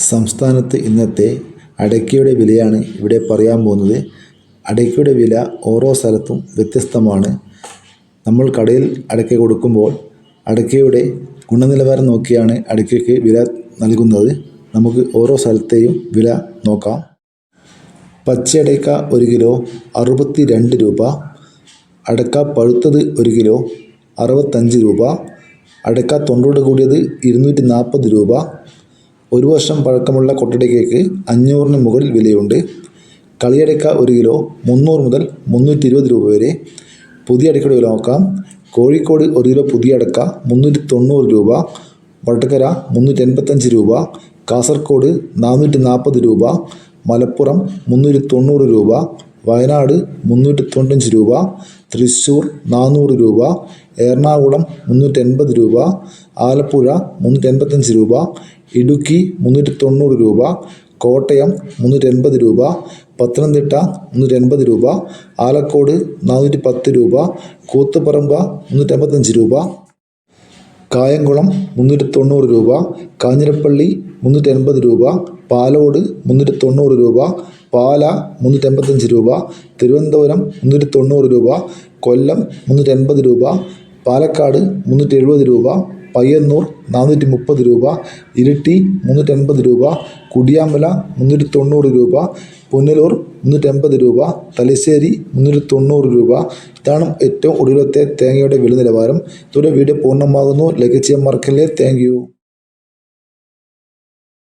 സംസ്ഥാനത്ത് ഇന്നത്തെ അടയ്ക്കയുടെ വിലയാണ് ഇവിടെ പറയാൻ പോകുന്നത്. അടയ്ക്കയുടെ വില ഓരോ സ്ഥലത്തും വ്യത്യസ്തമാണ്. നമ്മൾ കടയിൽ അടയ്ക്ക കൊടുക്കുമ്പോൾ അടയ്ക്കയുടെ ഗുണനിലവാരം നോക്കിയാണ് അടയ്ക്കയ്ക്ക് വില നൽകുന്നത്. നമുക്ക് ഓരോ സ്ഥലത്തെയും വില നോക്കാം. പച്ചയടയ്ക്ക 1 കിലോ 62 രൂപ. അടയ്ക്ക പഴുത്തത് 1 കിലോ 65 രൂപ. അടയ്ക്ക തൊണ്ടോട് കൂടിയത് 240 രൂപ. 1 വർഷം പഴക്കമുള്ള കൊട്ടടയ്ക്കയ്ക്ക് 500-ന് മുകളിൽ വിലയുണ്ട്. കളിയടയ്ക്ക 1 കിലോ 300 മുതൽ 320 രൂപ വരെ. പുതിയ അടയ്ക്കയുടെ വില നോക്കാം. കോഴിക്കോട് 1 കിലോ പുതിയ അടയ്ക്ക 390 രൂപ. വടകര 385 രൂപ. കാസർഗോഡ് 440 രൂപ. മലപ്പുറം 390 രൂപ. വയനാട് 395 രൂപ. തൃശ്ശൂർ 400 രൂപ. എറണാകുളം 380 രൂപ. ആലപ്പുഴ 385 രൂപ. ഇടുക്കി 390 രൂപ. കോട്ടയം 380 രൂപ. പത്തനംതിട്ട 380 രൂപ. ആലക്കോട് 410 രൂപ. കൂത്തുപറമ്പ് 385 രൂപ. കായംകുളം 390 രൂപ. കാഞ്ഞിരപ്പള്ളി 380 രൂപ. പാലോട് 390 രൂപ. പാല 385 രൂപ. തിരുവനന്തപുരം 390 രൂപ. കൊല്ലം 380 രൂപ. പാലക്കാട് 370 രൂപ. പയ്യന്നൂർ 430 രൂപ. ഇരിട്ടി 380 രൂപ. കുടിയാമല 390 രൂപ. പുനലൂർ 380 രൂപ. തലശ്ശേരി 390 രൂപ. ഇതാണ് ഏറ്റവും ഒടുവിലത്തെ തേങ്ങയുടെ വില നിലവാരം. ഇതോടെ വീഡിയോ പൂർണ്ണമാകുന്നു. ലൈക്ക് ചെയ്യാൻ മറക്കല്ലേ. Thank you.